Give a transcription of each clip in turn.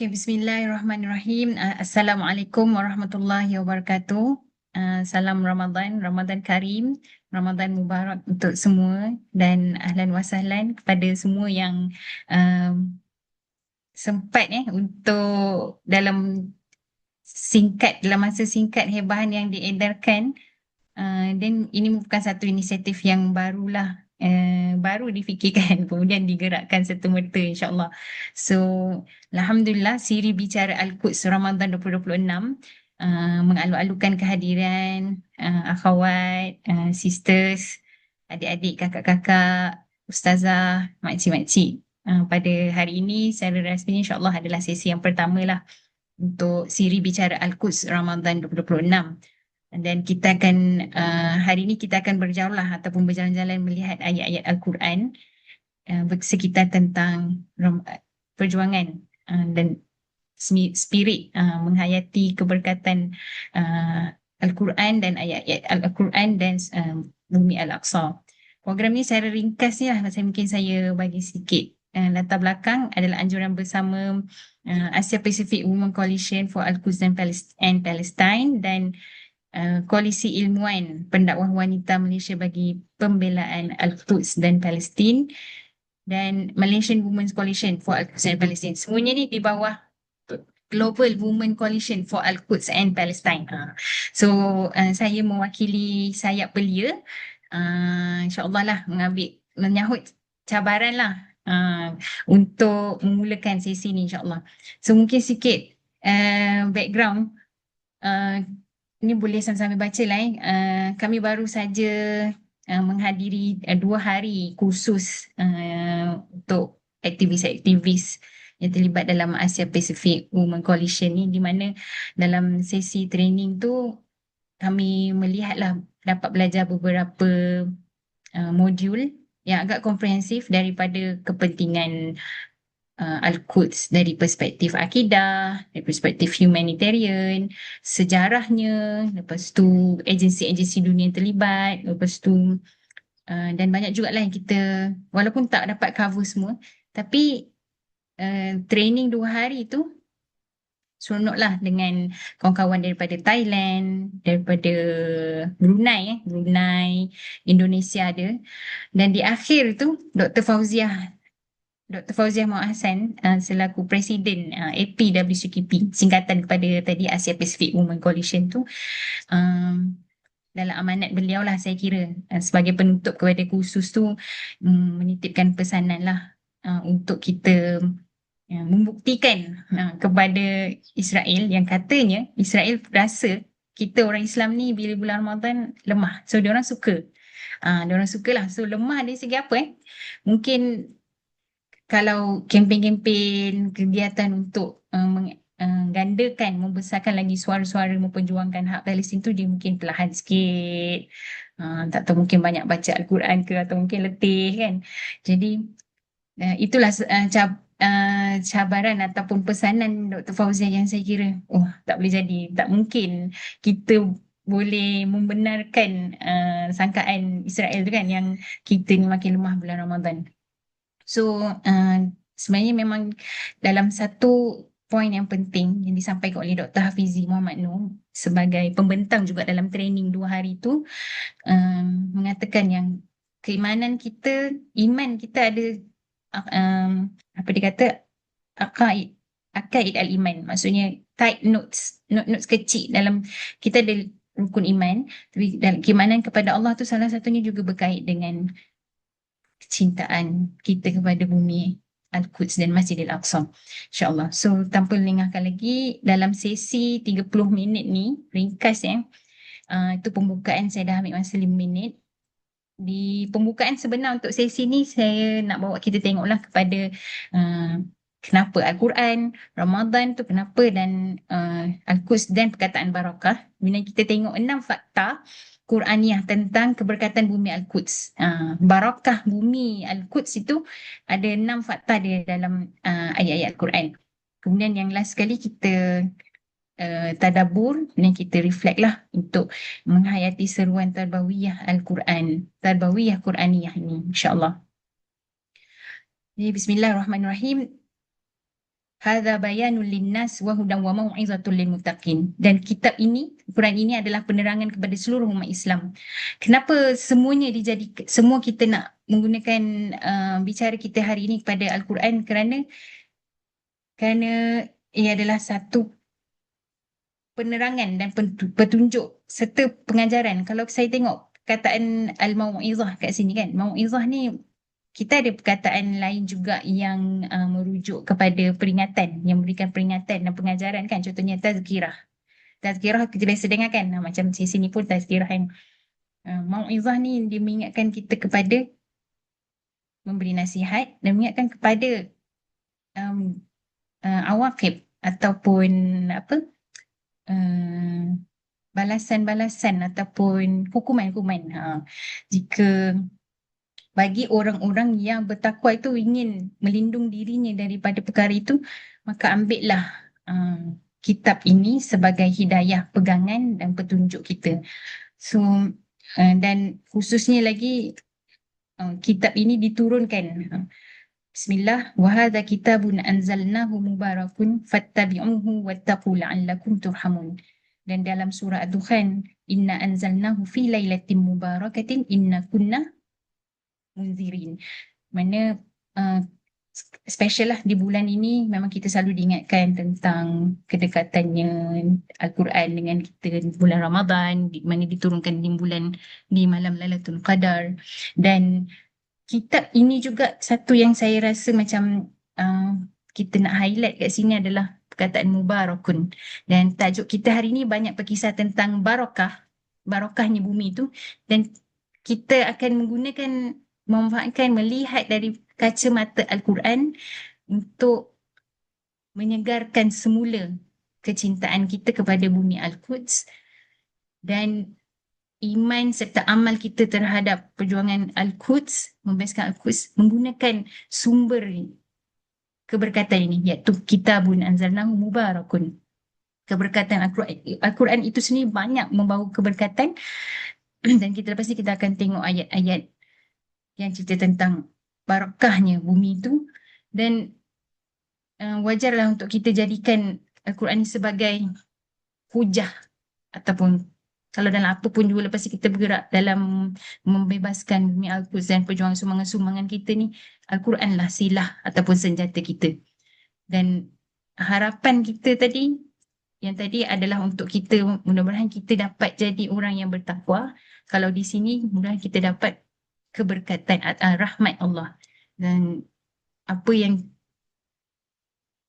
Okay, Bismillahirrahmanirrahim. Assalamualaikum warahmatullahi wabarakatuh. Salam Ramadan, Ramadan Karim, Ramadan Mubarak untuk semua dan ahlan wa sahlan kepada semua yang um, sempat untuk dalam masa singkat hebahan yang diedarkan. Dan ini merupakan satu inisiatif yang barulah, baru difikirkan kemudian digerakkan serta-merta insya-Allah. So, alhamdulillah siri bicara Al-Quds Ramadan 2026 mengalu-alukan kehadiran akhwat, sisters, adik-adik, kakak-kakak, ustazah, makcik-makcik. Pada hari ini secara rasmi insya-Allah adalah sesi yang pertama lah untuk siri bicara Al-Quds Ramadan 2026. Dan kita akan hari ini kita akan berjaulah ataupun berjalan-jalan melihat ayat-ayat Al-Quran bersekitar tentang perjuangan dan spirit menghayati keberkatan Al-Quran dan ayat-ayat Al-Quran dan Bumi Al-Aqsa. Program ni secara ringkas ni lah, mungkin saya bagi sedikit latar belakang adalah anjuran bersama Asia Pacific Women Coalition for Al-Quds and Palestine dan Koalisi Ilmuwan Pendakwah Wanita Malaysia bagi Pembelaan Al-Quds dan Palestin dan Malaysian Women's Coalition for Al-Quds and Palestine. Semuanya ni di bawah Global Women Coalition for Al-Quds and Palestine. So, saya mewakili sayap belia. InsyaAllah lah menyahut cabaran lah untuk memulakan sesi ni insyaAllah. So, mungkin sikit background. Ini boleh sambil-sambil baca lah. Kami baru saja menghadiri 2 hari kursus untuk aktivis-aktivis yang terlibat dalam Asia Pacific Women Coalition ni, di mana dalam sesi training tu kami melihatlah dapat belajar beberapa modul yang agak komprehensif daripada kepentingan Al-Quds dari perspektif akidah, dari perspektif humanitarian, sejarahnya, lepas tu agensi-agensi dunia yang terlibat, lepas tu dan banyak juga lah yang kita, walaupun tak dapat cover semua, tapi training 2 hari tu seronoklah dengan kawan-kawan daripada Thailand, daripada Brunei, Indonesia ada. Dan di akhir tu Dr. Fauziah Muhammad Hassan selaku Presiden APWCKP, singkatan kepada tadi Asia Pacific Women Coalition tu, dalam amanat beliau lah saya kira sebagai penutup kepada kursus tu, menitipkan pesanan lah untuk kita membuktikan kepada Israel yang katanya Israel rasa kita orang Islam ni bila bulan Ramadan lemah. So diorang suka. Diorang sukalah. So lemah dari segi apa Mungkin kalau kempen-kempen kegiatan untuk menggandakan, membesarkan lagi suara-suara memperjuangkan hak Palestin tu, dia mungkin perlahan sikit. Tak tahu, mungkin banyak baca Al-Quran ke atau mungkin letih kan. Jadi itulah cabaran ataupun pesanan Dr. Fauziah yang saya kira tak boleh jadi. Tak mungkin kita boleh membenarkan sangkaan Israel tu kan, yang kita ni makin lemah bulan Ramadan. So sebenarnya memang dalam satu poin yang penting yang disampaikan oleh Dr. Hafizi Muhammad Noor sebagai pembentang juga dalam training 2 hari tu, mengatakan yang keimanan kita, iman kita ada apa dia kata, akaid al-iman, maksudnya tight notes kecil dalam kita ada rukun iman, tapi dalam keimanan kepada Allah tu salah satunya juga berkait dengan kecintaan kita kepada bumi Al-Quds dan Masjidil Aqsa, insyaAllah. So tanpa lengahkan lagi, dalam sesi 30 minit ni ringkas itu pembukaan, saya dah ambil masa 5 minit. Di pembukaan sebenar untuk sesi ni, saya nak bawa kita tengoklah kepada kenapa Al-Quran, Ramadan tu kenapa, dan Al-Quds dan perkataan barakah. Bila kita tengok 6 fakta Quraniah tentang keberkatan bumi Al-Quds. Barakah bumi Al-Quds itu ada 6 fakta dia dalam ayat-ayat Al-Quran. Kemudian yang last sekali kita tadabbur dan kita reflect lah untuk menghayati seruan tarbawiyah Al-Quran, tarbawiyah Quraniyah ini insyaAllah. Jadi Bismillahirrahmanirrahim. hadza bayanul linnas wa hudan wa mau'izatul lil muttaqin. Dan kitab ini, Quran ini adalah penerangan kepada seluruh umat Islam. Kenapa semuanya dijadikan, semua kita nak menggunakan bicara kita hari ini kepada Al-Quran, kerana ia adalah satu penerangan dan petunjuk serta pengajaran. Kalau saya tengok perkataan al-mau'izah kat sini kan, mau'izah ni kita ada perkataan lain juga yang merujuk kepada peringatan, yang memberikan peringatan dan pengajaran kan. Contohnya tazkirah. Tazkirah kita biasa dengar kan, macam di sini pun tazkirah yang mau'izah ni dia mengingatkan kita kepada memberi nasihat dan mengingatkan kepada um, awaqib ataupun apa, balasan-balasan ataupun hukuman-hukuman. Jika bagi orang-orang yang bertakwa itu ingin melindung dirinya daripada perkara itu, maka ambillah kitab ini sebagai hidayah, pegangan dan petunjuk kita. So, dan khususnya lagi kitab ini diturunkan. Bismillah, wa hadza kitabun anzalnahu mubarakun fattabi'uhu wattaqu la'allakum turhamun. Dan dalam surah Ad-Dukhan, inna anzalnahu fi lailatin mubarakatin inna kunna munzirin. Mana special lah di bulan ini, memang kita selalu diingatkan tentang kedekatannya Al-Quran dengan kita di bulan Ramadan, di mana diturunkan di malam Lailatul Qadar. Dan kitab ini juga satu yang saya rasa macam kita nak highlight kat sini adalah perkataan mubarakun. Dan tajuk kita hari ini banyak berkisah tentang barakahnya bumi itu, dan kita akan memanfaatkan, melihat dari kacamata Al-Quran untuk menyegarkan semula kecintaan kita kepada bumi Al-Quds dan iman serta amal kita terhadap perjuangan Al-Quds, membebaskan Al-Quds, menggunakan sumber keberkatan ini, iaitu kitabun anzalnahu mubarakun. Keberkatan Al-Quran itu sendiri banyak membawa keberkatan dan lepas ni kita akan tengok ayat-ayat yang cerita tentang barakahnya bumi itu. Dan wajarlah untuk kita jadikan Al-Quran ini sebagai hujah, ataupun kalau dalam apa pun juga lepas kita bergerak dalam membebaskan bumi Al-Quds dan perjuangan sumbangan-sumbangan kita ni, Al-Quran lah silah ataupun senjata kita. Dan harapan kita yang tadi adalah untuk kita, mudah-mudahan kita dapat jadi orang yang bertakwa. Kalau di sini mudah-mudahan kita dapat keberkatan, rahmat Allah, dan apa yang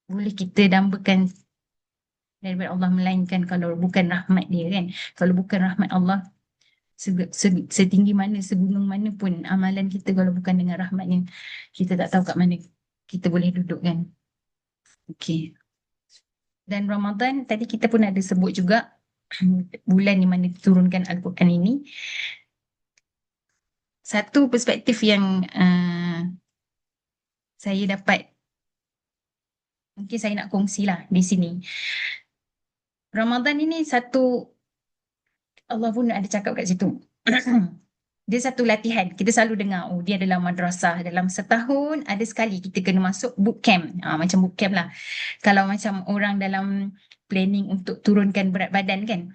boleh kita dambakan daripada Allah melainkan kalau bukan rahmat dia kan. Kalau bukan rahmat Allah, setinggi mana, segunung mana pun amalan kita, kalau bukan dengan rahmatnya, kita tak tahu kat mana kita boleh duduk kan. Okay. Dan Ramadan tadi kita pun ada sebut juga, bulan di mana diturunkan Al-Quran ini. Satu perspektif yang saya dapat, mungkin saya nak kongsilah di sini. Ramadan ini satu, Allah pun ada cakap kat situ. Dia satu latihan. Kita selalu dengar, dia adalah madrasah. Dalam setahun ada sekali kita kena masuk bootcamp. Macam bootcamp lah. Kalau macam orang dalam planning untuk turunkan berat badan kan,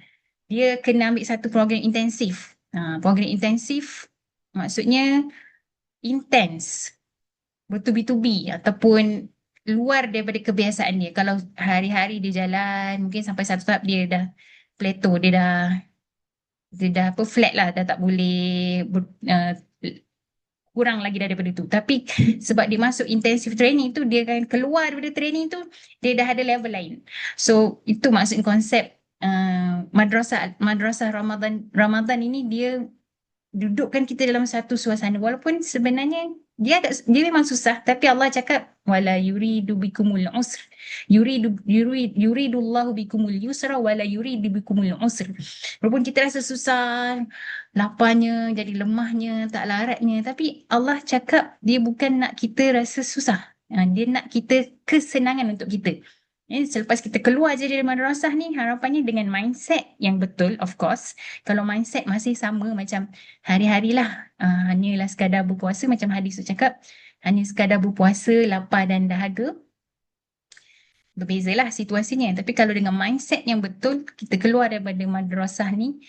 dia kena ambil satu program intensif. Program intensif maksudnya intens, bertubi-tubi ataupun luar daripada kebiasaan dia. Kalau hari-hari dia jalan, mungkin sampai satu tahap dia dah plateau, dia dah flat lah, dah tak boleh kurang lagi daripada tu. Tapi sebab dia masuk intensive training tu, dia akan keluar daripada training tu, dia dah ada level lain. So itu maksud konsep madrasah Ramadan ini. Dia dudukkan kita dalam satu suasana, walaupun sebenarnya dia memang susah, tapi Allah cakap wala yuridu bikumul usr, yuridullahu bikumul yusra wala yuridu bikumul usr. Walaupun kita rasa susah, laparnya, jadi lemahnya, tak laratnya, tapi Allah cakap dia bukan nak kita rasa susah, dia nak kita kesenangan untuk kita. Selepas kita keluar je dari madrasah ni, harapannya dengan mindset yang betul, of course. Kalau mindset masih sama macam hari-hari lah, hanyalah sekadar berpuasa, macam hadis tu cakap, hanya sekadar berpuasa, lapar dan dahaga, Berbezalah situasinya. Tapi kalau dengan mindset yang betul, kita keluar daripada madrasah ni,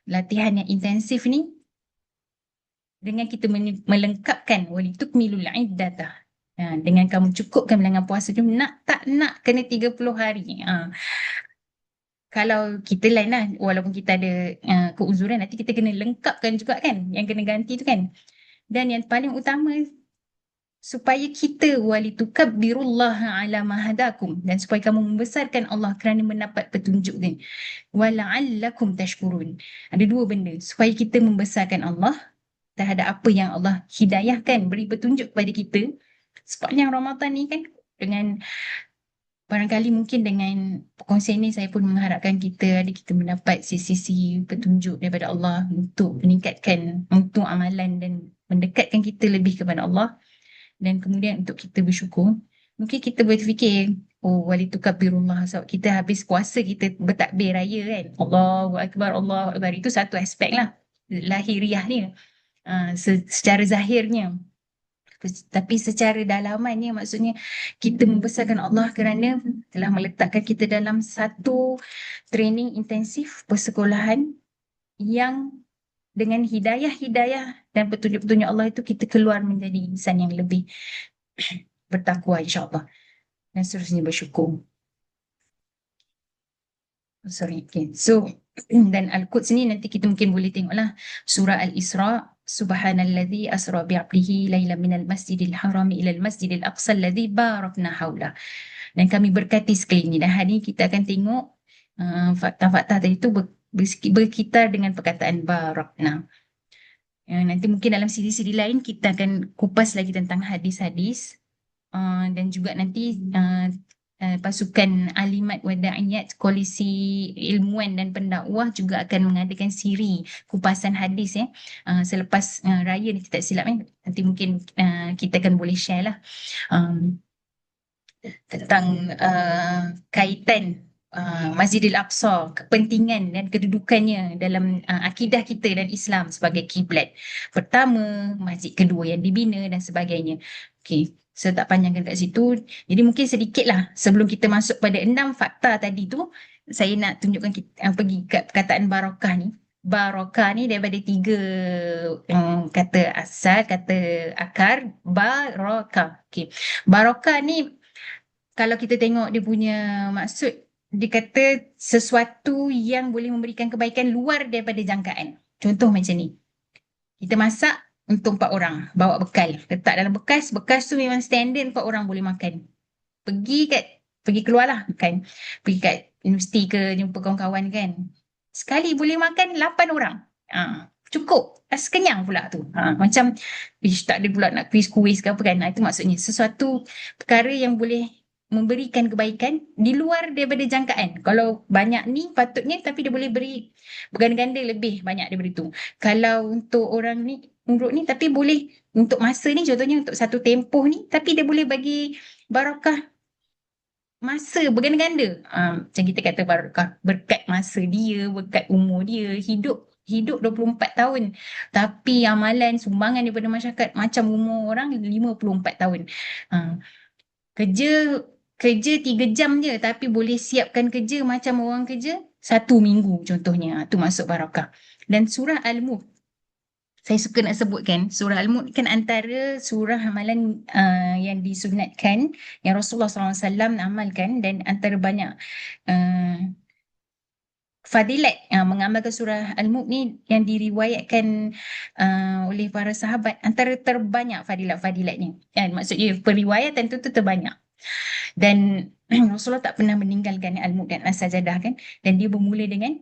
latihan yang intensif ni, dengan kita melengkapkan walitukmilul iddatah. Dengan kamu cukupkan bilangan puasa tu, nak tak nak kena 30 hari. Kalau kita lain lah, walaupun kita ada keuzuran, nanti kita kena lengkapkan juga kan, yang kena ganti tu kan. Dan yang paling utama, supaya kita walitukabbirullaha ala ma hadakum, dan supaya kamu membesarkan Allah kerana mendapat petunjuk ni. Wala'allakum tashkurun. Ada dua benda, supaya kita membesarkan Allah terhadap apa yang Allah hidayahkan, beri petunjuk kepada kita sepanjang Ramadan ni kan. Dengan barangkali mungkin dengan perkongsian ini saya pun mengharapkan kita mendapat sisi-sisi petunjuk daripada Allah untuk meningkatkan mutu amalan dan mendekatkan kita lebih kepada Allah, dan kemudian untuk kita bersyukur. Mungkin kita berfikir, oh walitukabbirullah, sebab kita habis puasa kita bertakbir raya kan, Allahu Akbar, Allahu Akbar, itu satu aspek lah lahiriah ni, secara zahirnya. Tapi secara dalamannya, maksudnya kita membesarkan Allah kerana telah meletakkan kita dalam satu training intensif persekolahan yang dengan hidayah-hidayah dan petunjuk-petunjuk Allah itu, kita keluar menjadi insan yang lebih bertakwa insyaAllah, dan seterusnya bersyukur. Sorry, okay. So, dan Al-Quds ni nanti kita mungkin boleh tengoklah surah Al-Isra, Subhanalladzi asra bi'abdihi layla minal masjidil harami ilal masjidil aqsa alladzi barakna hawla. Dan kami berkati sekeliling ni. Dan hari ni kita akan tengok fakta-fakta tadi tu berkitar dengan perkataan barakna. Nanti mungkin dalam siri-siri lain kita akan kupas lagi tentang hadis-hadis, dan juga nanti pasukan alimat wa da'iyat, koalisi ilmuwan dan pendakwah juga akan mengadakan siri kupasan hadis selepas raya ni, tak silap nanti mungkin kita akan boleh share lah tentang kaitan Masjidil Aqsa, kepentingan dan kedudukannya dalam akidah kita dan Islam sebagai kiblat pertama, masjid kedua yang dibina dan sebagainya. Okey, saya tak panjangkan kat situ. Jadi mungkin sedikitlah sebelum kita masuk pada 6 fakta tadi tu, saya nak tunjukkan kita, pergi kat perkataan barakah ni. Barakah ni daripada 3 kata asal, kata akar, barakah. Okey, barakah ni kalau kita tengok dia punya maksud, dia kata sesuatu yang boleh memberikan kebaikan luar daripada jangkaan. Contoh macam ni, kita masak untuk 4 orang, bawa bekal, letak dalam bekas tu memang standard 4 orang boleh makan. Pergi keluar lah kan, pergi kat universiti ke jumpa kawan-kawan kan, sekali boleh makan 8 orang. Cukup, rasa kenyang pula tu. Macam tak ada pula nak kuis-kuis ke apa kan. Itu maksudnya sesuatu perkara yang boleh memberikan kebaikan di luar daripada jangkaan. Kalau banyak ni patutnya, tapi dia boleh beri berganda-ganda lebih banyak daripada itu. Kalau untuk orang ni, urut ni, tapi boleh untuk masa ni, contohnya untuk satu tempoh ni, tapi dia boleh bagi barakah masa berganda-ganda. Macam kita kata barakah berkat masa dia, berkat umur dia, hidup 24 tahun. Tapi amalan sumbangan daripada masyarakat macam umur orang 54 tahun. Kerja 3 jam je, tapi boleh siapkan kerja macam orang kerja 1 minggu contohnya. Tu masuk barakah. Dan surah Al-Mulk, saya suka nak sebutkan, surah Al-Mulk kan antara surah amalan yang disunatkan, yang Rasulullah SAW amalkan, dan antara banyak fadilat mengamalkan surah Al-Mulk ni yang diriwayatkan oleh para sahabat, antara terbanyak fadilat-fadilatnya. Maksudnya periwayatan tu terbanyak. Dan Rasulullah tak pernah meninggalkan Al-Mulk dan As-Sajadah kan. Dan dia bermula dengan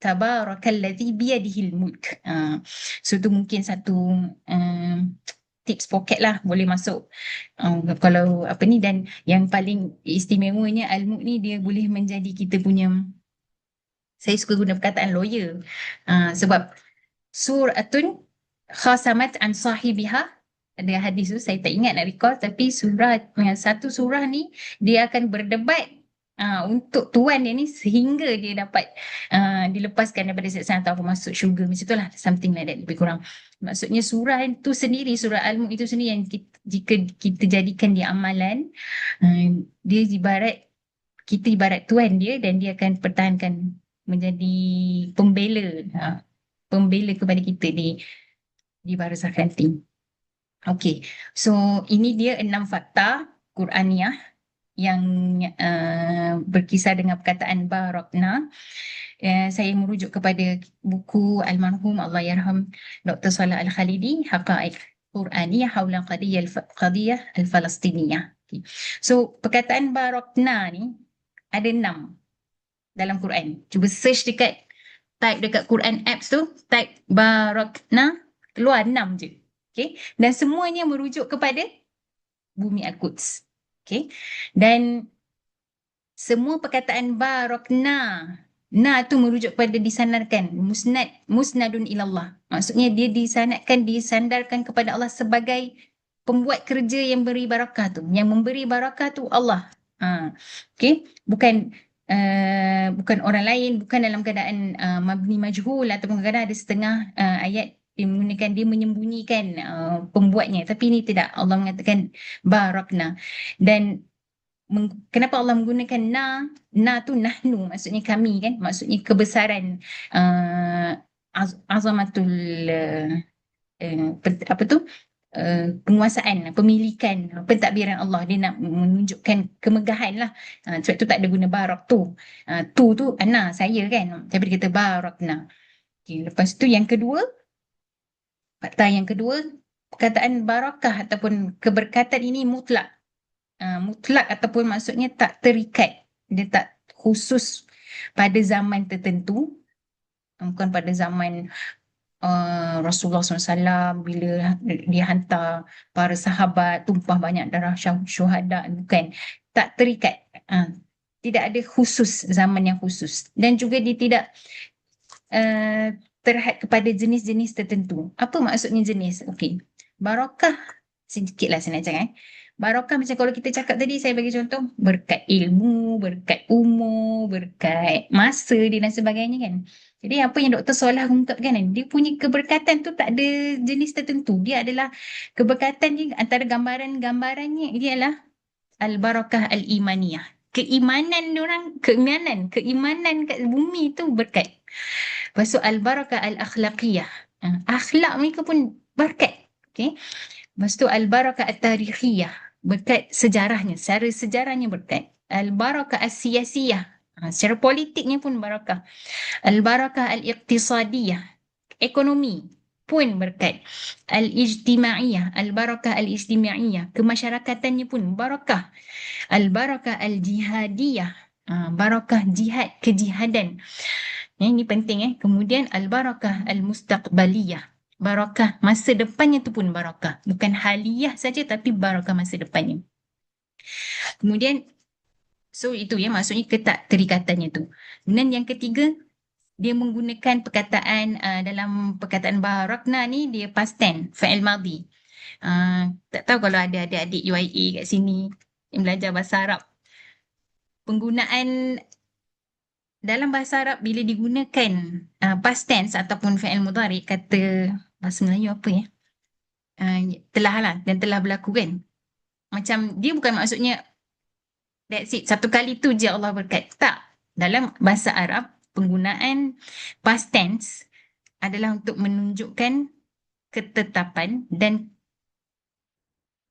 Tabarakalladzi biyadihil mulk. So tu mungkin satu tips pocket lah, boleh masuk kalau apa ni. Dan yang paling istimewanya Al-Mulk ni, dia boleh menjadi kita punya, saya suka guna perkataan lawyer, sebab suratun khasamat an sahibiha. Ada hadis tu, saya tak ingat nak recall, tapi satu surah ni dia akan berdebat untuk tuan dia ni sehingga dia dapat dilepaskan daripada siksa atau masuk syurga. Macam itulah, something like that lebih kurang. Maksudnya surah itu sendiri, surah Al-Mulk itu sendiri, yang jika kita jadikan dia amalan, dia ibarat kita ibarat tuan dia dan dia akan pertahankan menjadi pembela, pembela kepada kita di barzakh nanti. Okey, so ini dia 6 fakta Qur'aniyah yang berkisar dengan perkataan barakna. Saya merujuk kepada buku almarhum Allah yarham Dr. Salah Al-Khalidi, Haqaiq Qur'aniyah haula qadiyah al-Falastiniyah. Okay. So perkataan barakna ni ada 6 dalam Quran. Cuba search type dekat Quran apps tu, type barakna, keluar 6 je. Okay. Dan semuanya merujuk kepada bumi Al-Quds. Okay. Dan semua perkataan barakna, na tu merujuk pada disandarkan, musnadun ilallah. Maksudnya dia disandarkan kepada Allah sebagai pembuat kerja yang beri barakah tu. Yang memberi barakah tu Allah. Okay. Bukan orang lain, bukan dalam keadaan mabni majhul ataupun kadang-kadang ada setengah ayat dia menggunakan, dia menyembunyikan pembuatnya, tapi ini tidak. Allah mengatakan barakna. Dan kenapa Allah menggunakan na tu nahnu, maksudnya kami kan, maksudnya kebesaran azamatul apa tu penguasaan, pemilikan, pentadbiran Allah. Dia nak menunjukkan kemegahan lah. Sebab tu tak ada guna barak tu. Tu ana, saya kan. Tapi dia kata barakna. Okay, lepas tu yang kedua, fakta yang kedua, perkataan barakah ataupun keberkatan ini mutlak. Mutlak ataupun maksudnya tak terikat. Dia tak khusus pada zaman tertentu. Bukan pada zaman Rasulullah SAW bila dia hantar para sahabat, tumpah banyak darah syuhada, bukan, tak terikat, tidak ada khusus zaman yang khusus, dan juga dia tidak terhad kepada jenis-jenis tertentu. Apa maksudnya jenis? Okey, barakah sedikitlah saya nak cakap. Barakah macam kalau kita cakap tadi, saya bagi contoh, berkat ilmu, berkat umur, berkat masa dia dan sebagainya kan. Jadi apa yang Dr. Solah ungkapkan kan, dia punya keberkatan tu tak ada jenis tertentu. Dia adalah keberkatan dia, antara gambarannya dia adalah al-barakah al-imaniyah. Keimanan diorang, keimanan kat bumi tu berkat. Lepas tu al-barakah al-akhlaqiyah. Akhlak mereka pun berkat. Okay. Lepas tu al-barakah at-tarikhiyah. Berkat sejarahnya, secara sejarahnya berkat. Al-barakah as-siyasiyah. Secara politiknya pun barakah. Al-barakah al-iqtisadiyah, ekonomi pun berkat. Al-ijtimaiyah, al-barakah al-ijtimaiyah, kemasyarakatannya pun barakah. Al-barakah al-jihadiyah, barakah jihad, kejihadan. Ini penting. Kemudian al-barakah al-mustaqbaliyah, barakah masa depannya tu pun barakah. Bukan haliyah saja tapi barakah masa depannya. Kemudian so itu ya, maksudnya keterikatannya tu. Kemudian yang ketiga, dia menggunakan perkataan dalam perkataan barakna ni, dia past tense, fa'il madhi. Tak tahu kalau ada adik-adik UIA kat sini yang belajar bahasa Arab. Penggunaan dalam bahasa Arab bila digunakan past tense ataupun fa'il mudhari, kata bahasa Melayu apa ya? Telah lah, dan telah berlaku kan. Macam dia bukan maksudnya that's it, satu kali tu je Allah berkat. Tak. Dalam bahasa Arab, penggunaan past tense adalah untuk menunjukkan ketetapan dan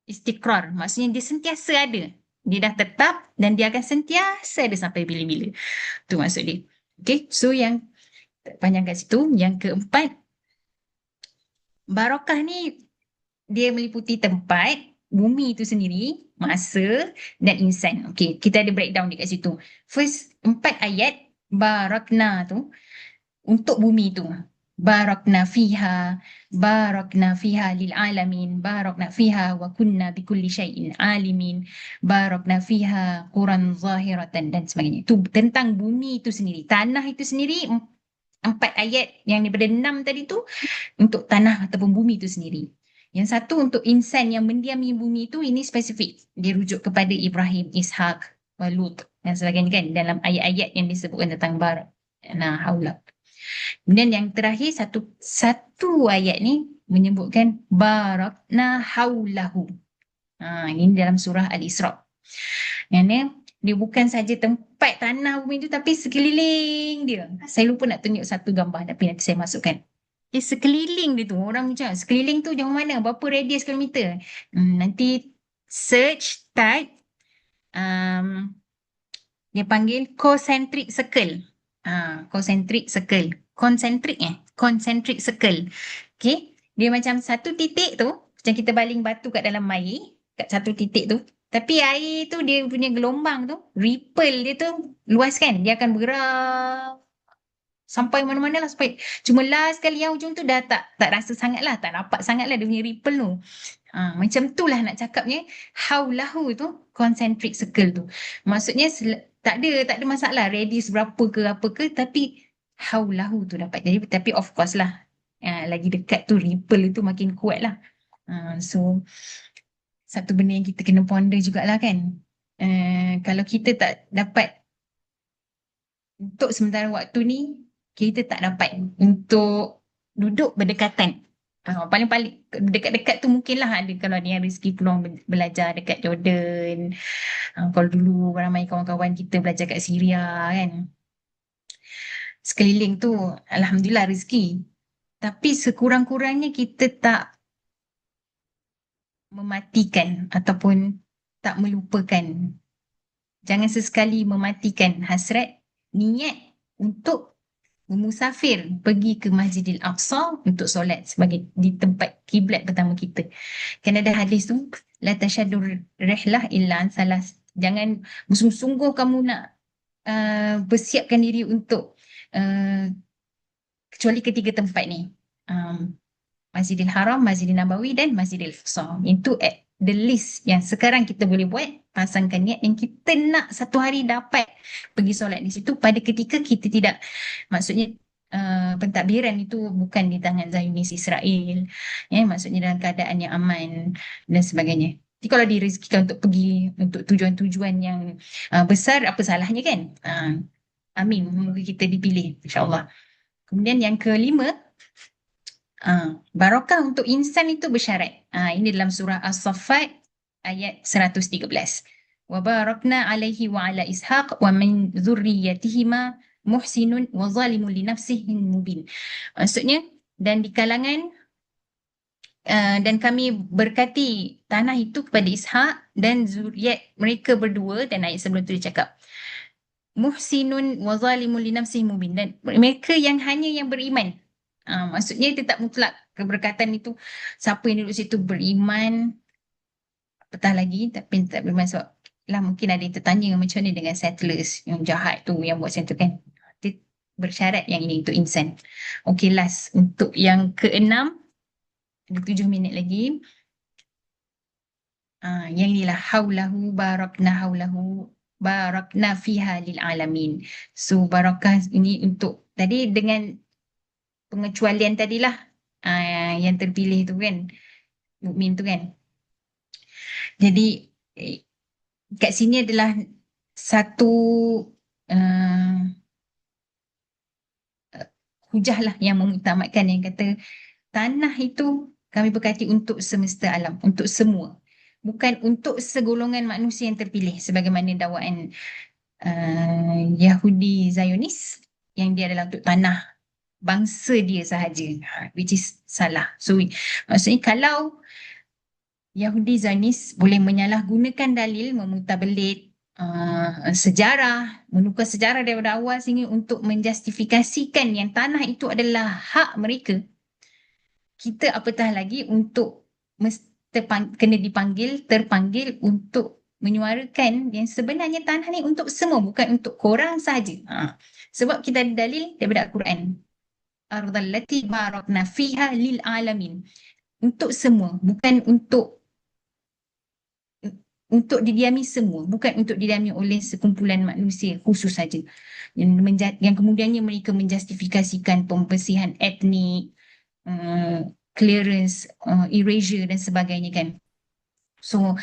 istiqrar. Maksudnya dia sentiasa ada. Dia dah tetap dan dia akan sentiasa ada sampai bila-bila. Tu maksud dia. Okay, so yang panjang kat situ. Yang keempat, barakah ni dia meliputi tempat, bumi itu sendiri, masa dan insan. Okay, kita ada breakdown dekat situ. First, 4 ayat barakna tu untuk bumi tu. Barakna fiha lil alamin, barakna fiha wa kunna bikulli syai'in alimin, barakna fiha quran zahiratan dan sebagainya. Itu tentang bumi itu sendiri, tanah itu sendiri. 4 ayat yang daripada 6 tadi tu untuk tanah ataupun bumi itu sendiri. Yang satu untuk insan yang mendiami bumi itu, ini spesifik. Dia rujuk kepada Ibrahim, Ishak, Lut dan sebagainya kan, dalam ayat-ayat yang disebutkan tentang barak. Haula. Kemudian yang terakhir, satu ayat ni menyebutkan barakna haulahu. Ini dalam surah Al-Isra. Yang ni Dia bukan saja tempat tanah bumi itu tapi sekeliling dia. Saya lupa nak tunjuk satu gambar tapi nanti saya masukkan. Sekeliling dia tu orang macam sekeliling tu jauh mana? Berapa radius kilometer? Nanti search type um, dia panggil concentric circle. Concentric circle. Concentric circle. Okay. Dia macam satu titik tu, macam kita baling batu kat dalam air, kat satu titik tu. Tapi air tu dia punya gelombang tu, ripple dia tu luas kan. Dia akan bergerak sampai mana-mana lah sampai cuma last kali yang ujung tu dah tak rasa sangat lah, tak nampak sangat lah dia punya ripple tu. Macam tu lah nak cakapnya haulahu tu concentric circle tu. Maksudnya tak ada masalah radius berapa ke apa ke tapi haulahu tu dapat. Jadi tapi of course lah lagi dekat tu ripple itu makin kuat lah. So satu benda yang kita kena ponder jugalah kan. Kalau kita tak dapat untuk sementara waktu ni kita tak dapat untuk duduk berdekatan. Paling-paling dekat-dekat tu mungkinlah ada kalau ada yang rezeki peluang belajar dekat Jordan. Kalau dulu ramai kawan-kawan kita belajar kat Syria kan. Sekeliling tu alhamdulillah rezeki. Tapi sekurang-kurangnya kita tak mematikan ataupun tak melupakan. Jangan sesekali mematikan hasrat niat untuk musafir pergi ke Masjidil Aqsa untuk solat sebagai di tempat kiblat pertama kita. Kan ada hadis tu, la tashaddur rihlah illa an salas. Jangan bersungguh-sungguh kamu nak bersiapkan diri untuk kecuali ketiga tempat ni. Masjidil Haram, Masjidil Nabawi dan Masjidil Aqsa. Itu the list yang sekarang kita boleh buat, pasangkan niat yang kita nak satu hari dapat pergi solat di situ pada ketika kita tidak, maksudnya pentadbiran itu bukan di tangan Zionis Israel, maksudnya dalam keadaan yang aman dan sebagainya. Jadi kalau direzekikan untuk pergi untuk tujuan-tujuan yang besar, apa salahnya kan? Amin, semoga kita dipilih insyaAllah. Kemudian yang kelima, barakah untuk insan itu bersyarat. Ini dalam surah As-Saffat ayat 113. Wa barakna alaihi wa ala Ishaq wa min dzurriyyatihima muhsinun wa zalimun li nafsihi mubin. Maksudnya dan di kalangan dan kami berkati tanah itu kepada Ishaq dan zuriat mereka berdua, dan ayat sebelum tu dia cakap muhsinun wa zalimun li nafsihi mubin, dan mereka yang hanya yang beriman. Maksudnya itu tak mutlak keberkatan itu siapa yang duduk situ beriman apatah lagi, tapi tak beriman sebab lah mungkin ada yang tertanya macam mana dengan settlers yang jahat tu yang buat macam tu kan. Dia bersyarat yang ini untuk insan. Okay, last untuk yang keenam, ada 7 minit lagi. Yang inilah haulahu barakna fiha lil alamin. So barakah ini untuk tadi dengan pengecualian tadilah yang terpilih tu kan, mukmin tu kan. Jadi kat sini adalah satu hujah lah yang mengutamakan, yang kata tanah itu kami berkati untuk semesta alam, untuk semua, bukan untuk segolongan manusia yang terpilih sebagaimana dakwaan Yahudi Zionis yang dia adalah untuk tanah bangsa dia sahaja, which is salah. So maksudnya kalau Yahudi Zionis boleh menyalahgunakan dalil, memutabelit sejarah, menukar sejarah daripada awal sehingga untuk menjustifikasikan yang tanah itu adalah hak mereka, kita apatah lagi untuk kena terpanggil untuk menyuarakan yang sebenarnya tanah ni untuk semua, bukan untuk korang sahaja. Sebab kita ada dalil daripada Al-Quran, ardallati barakna fiha lil alamin, untuk semua, bukan untuk didiami semua, bukan untuk didiami oleh sekumpulan manusia khusus saja yang kemudiannya mereka menjustifikasikan pembersihan etnik, clearance, erasure dan sebagainya kan. So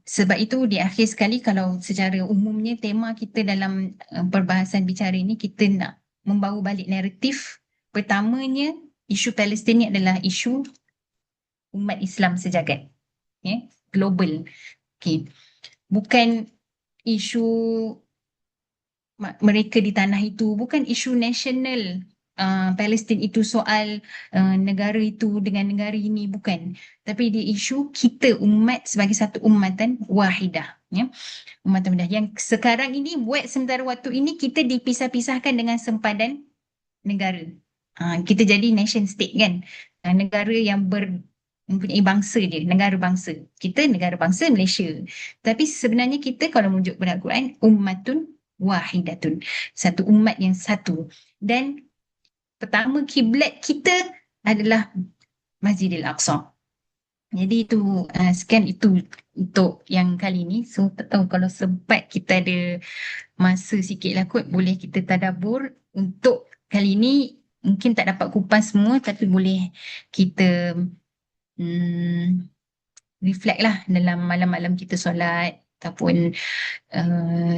sebab itu di akhir sekali, kalau secara umumnya tema kita dalam perbahasan bicara ini, kita nak membawa balik naratif. Pertamanya, isu Palestin ni adalah isu umat Islam sejagat, global. Okay. Bukan isu mereka di tanah itu, bukan isu nasional. Palestin itu soal negara itu dengan negara ini, bukan. Tapi dia isu kita umat sebagai satu umatan wahidah. Ya. Umatan wahidah. Yang sekarang ini buat sementara waktu ini kita dipisah-pisahkan dengan sempadan negara. Kita jadi nation state kan. Negara yang mempunyai bangsa dia, negara bangsa. Kita negara bangsa Malaysia. Tapi sebenarnya kita kalau merujuk pada Al-Quran, ummatun wahidatun. Satu umat yang satu. Dan pertama kiblat kita adalah Masjidil Aqsa. Jadi itu sekian itu untuk yang kali ni. So tak tahu kalau sempat kita ada masa sikit lah kot, boleh kita tadabbur. Untuk kali ni mungkin tak dapat kupas semua, tapi boleh kita hmm, reflect lah dalam malam-malam kita solat ataupun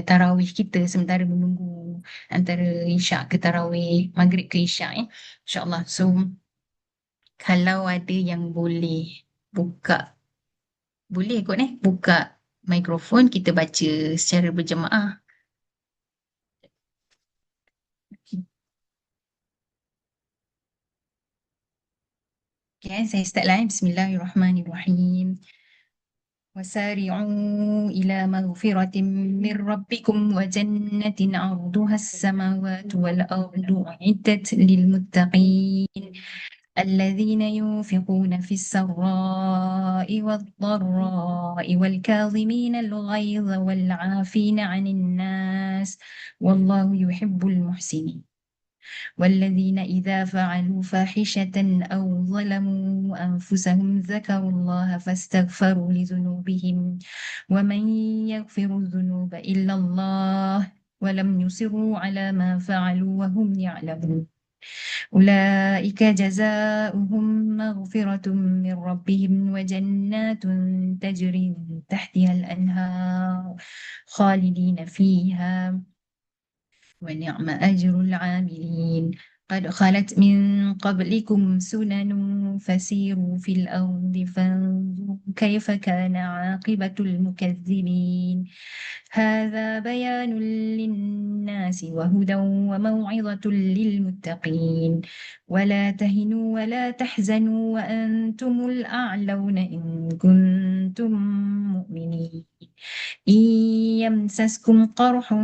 tarawih kita sementara menunggu antara isyak ke tarawih, maghrib ke isyak, InsyaAllah. So kalau ada yang boleh buka, boleh kot buka mikrofon, kita baca secara berjemaah. Okay, saya start lah. Bismillahirrahmanirrahim. وسارعوا إلى مغفرة من ربكم وجنة عرضها السماوات والأرض أعدت للمتقين الذين ينفقون في السراء والضراء والكاظمين الغيظ والعافين عن الناس والله يحب المحسنين والذين إذا فعلوا فاحشة أو ظلموا أنفسهم ذكروا الله فاستغفروا لذنوبهم ومن يغفر الذنوب إلا الله ولم يصروا على ما فعلوا وهم يعلمون أولئك جزاؤهم مغفرة من ربهم وجنات تجري من تحتها الأنهار خالدين فيها ونعم أجر العاملين قد خلت من قبلكم سنن فسيروا في الأرض فانظروا كيف كان عاقبة المكذبين هذا بيان للناس وهدى وموعظة للمتقين ولا تهنوا ولا تحزنوا وأنتم الأعلون إن كنتم مؤمنين إن يمسسكم قرح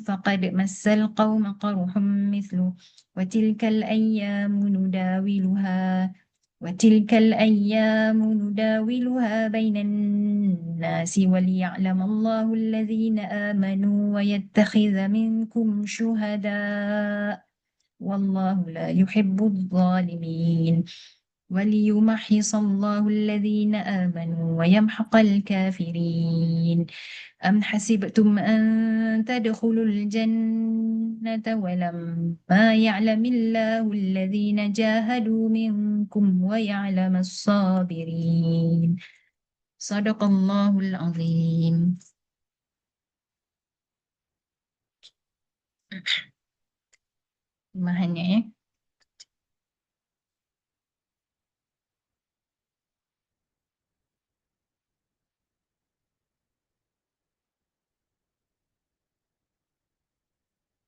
فقد مس القوم قرح مثله وتلك الأيام نداولها وتلك الأيام نداولها بين الناس وليعلم الله الذين آمنوا ويتخذ منكم شهداء والله لا يحب الظالمين وليمحص الله الذين آمنوا ويمحق الكافرين أم حسبتم أن تدخلوا الجنة ولما يعلم الله الذين جاهدوا منكم ويعلم الصابرين صدق الله العظيم. Terjemahannya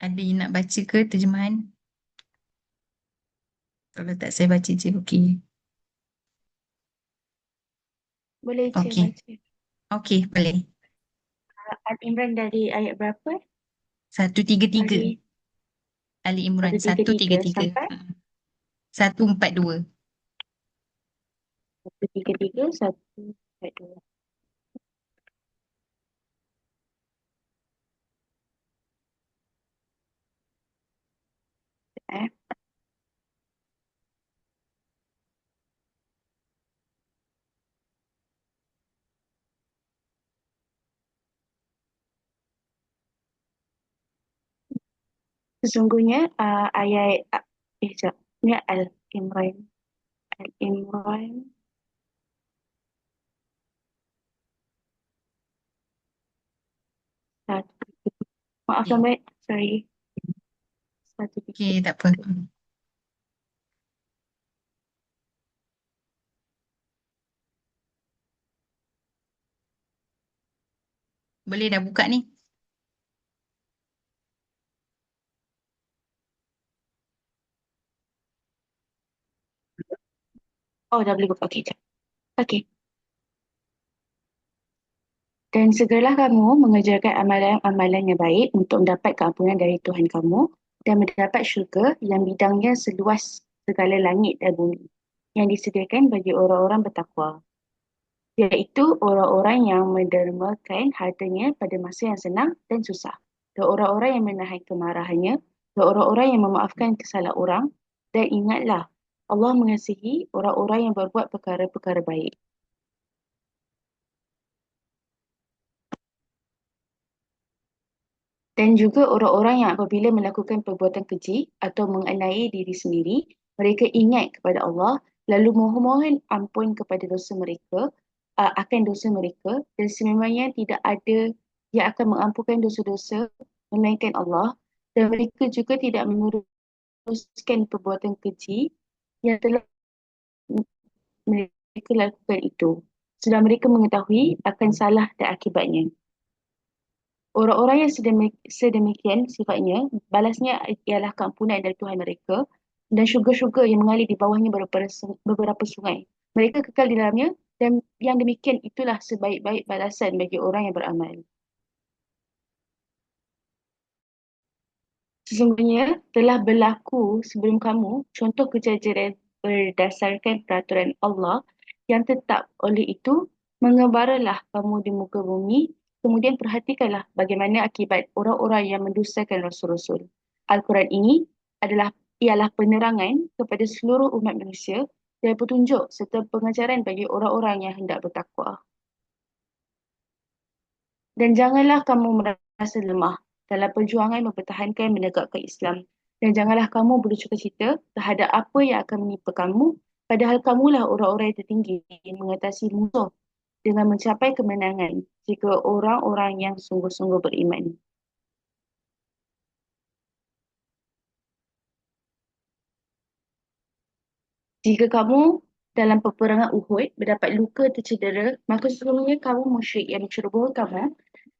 ada yang nak baca ke terjemahan? Kalau tak saya baca je, okey. Boleh je Okey. baca. Okey, boleh. Al-Imran dari ayat berapa? 133. Dari Ali Imran 133 133. sampai 142. 133, 142. Eh. Sesungguhnya ayat sekejap. Ni Al-Imran. Al-Imran satu. Maaf Okey, lambat. Sorry. Satu okay, tiga. tak apa. Boleh dah buka ni? Oh, dah boleh buka. Okey, jap. Okey. Dan segeralah kamu mengerjakan amalan-amalan yang baik untuk mendapat keampunan dari Tuhan kamu dan mendapat syurga yang bidangnya seluas segala langit dan bumi yang disediakan bagi orang-orang bertakwa, iaitu orang-orang yang mendermakan hartanya pada masa yang senang dan susah, dan orang-orang yang menahan kemarahannya, dan orang-orang yang memaafkan kesalahan orang, dan ingatlah, Allah mengasihi orang-orang yang berbuat perkara-perkara baik. Dan juga orang-orang yang apabila melakukan perbuatan keji atau menganiaya diri sendiri, mereka ingat kepada Allah, lalu mohon ampun kepada dosa mereka, akan dosa mereka, dan sememangnya tidak ada yang akan mengampunkan dosa-dosa melainkan Allah, dan mereka juga tidak meneruskan perbuatan keji yang telah mereka lakukan itu. Sudah mereka mengetahui akan salah dan akibatnya. Orang-orang yang sedemikian sifatnya, balasnya ialah keampunan dari Tuhan mereka dan syurga-syurga yang mengalir di bawahnya beberapa sungai. Mereka kekal di dalamnya dan yang demikian itulah sebaik-baik balasan bagi orang yang beramal. Sesungguhnya telah berlaku sebelum kamu contoh kejadian berdasarkan peraturan Allah yang tetap. Oleh itu, mengembaralah kamu di muka bumi, kemudian perhatikanlah bagaimana akibat orang-orang yang mendustakan Rasul-Rasul. Al-Quran ini ialah penerangan kepada seluruh umat manusia dan petunjuk serta pengajaran bagi orang-orang yang hendak bertakwa. Dan janganlah kamu merasa lemah dalam perjuangan mempertahankan menegakkan Islam. Dan janganlah kamu bercukacita terhadap apa yang akan menimpa kamu, padahal kamulah orang-orang yang tertinggi yang mengatasi musuh dengan mencapai kemenangan jika orang-orang yang sungguh-sungguh beriman. Jika kamu dalam peperangan Uhud mendapat luka tercedera, maka sesungguhnya kamu musyrik yang menceroboh kamu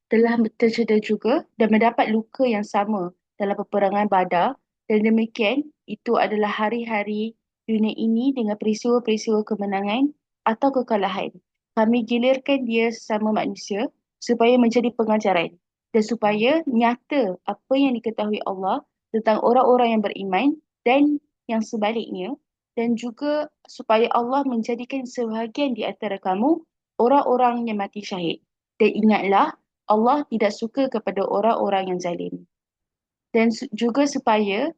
telah tercedera juga dan mendapat luka yang sama dalam peperangan Badar, dan demikian itu adalah hari-hari dunia ini dengan peristiwa-peristiwa kemenangan atau kekalahan. Kami gilirkan dia sesama manusia supaya menjadi pengajaran dan supaya nyata apa yang diketahui Allah tentang orang-orang yang beriman dan yang sebaliknya, dan juga supaya Allah menjadikan sebahagian di antara kamu orang-orang yang mati syahid. Dan ingatlah, Allah tidak suka kepada orang-orang yang zalim. Dan juga supaya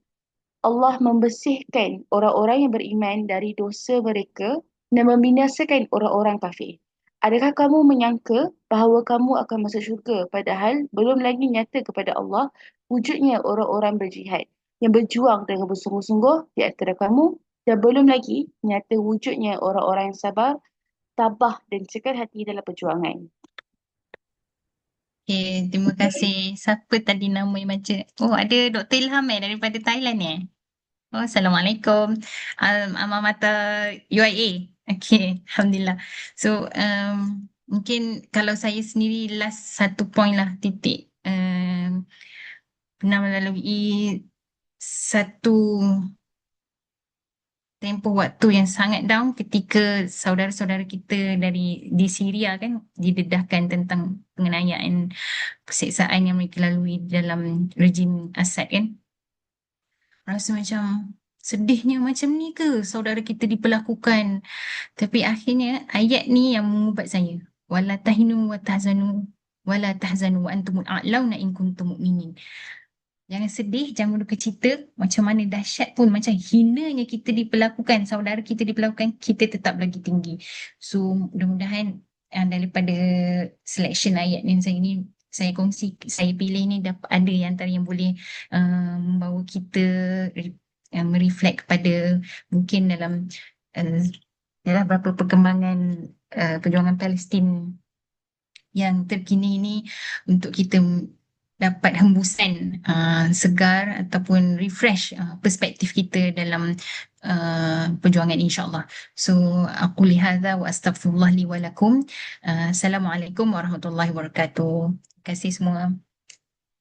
Allah membersihkan orang-orang yang beriman dari dosa mereka dan membinasakan orang-orang kafir. Adakah kamu menyangka bahawa kamu akan masuk syurga padahal belum lagi nyata kepada Allah wujudnya orang-orang berjihad yang berjuang dengan bersungguh-sungguh di antara kamu, dan belum lagi nyata wujudnya orang-orang yang sabar, tabah dan cekal hati dalam perjuangan. Okay, terima kasih. Siapa tadi nama yang baca? Oh, ada Dr. Ilham daripada Thailand ni. Oh, Assalamualaikum. Alma Mater UIA. Okay, Alhamdulillah. So, mungkin kalau saya sendiri last satu point lah titik. Pernah melalui satu tempoh waktu yang sangat down ketika saudara-saudara kita di Syria kan didedahkan tentang penganiayaan, perseksaan yang mereka lalui dalam rejim Assad kan. Rasa macam sedihnya macam ni ke saudara kita diperlakukan. Tapi akhirnya ayat ni yang mengubat saya. Wala tahinu wa tahzanu wala tahzanu wa antumul a'launa in kuntum mu'minin. Jangan sedih, jangan berduka cita. Macam mana dahsyat pun, macam hinanya kita diperlakukan, saudara kita diperlakukan, kita tetap lagi tinggi. So, mudah-mudahan daripada selection ayat yang saya ni, saya kongsi, saya pilih ni dapat ada yang antara yang boleh membawa kita mereflect kepada mungkin dalam beberapa perkembangan perjuangan Palestin yang terkini ini untuk kita dapat hembusan segar ataupun refresh perspektif kita dalam perjuangan insyaAllah. So, aku lihada wa astaghfirullah li wa lakum. Assalamualaikum warahmatullahi wabarakatuh. Terima kasih semua.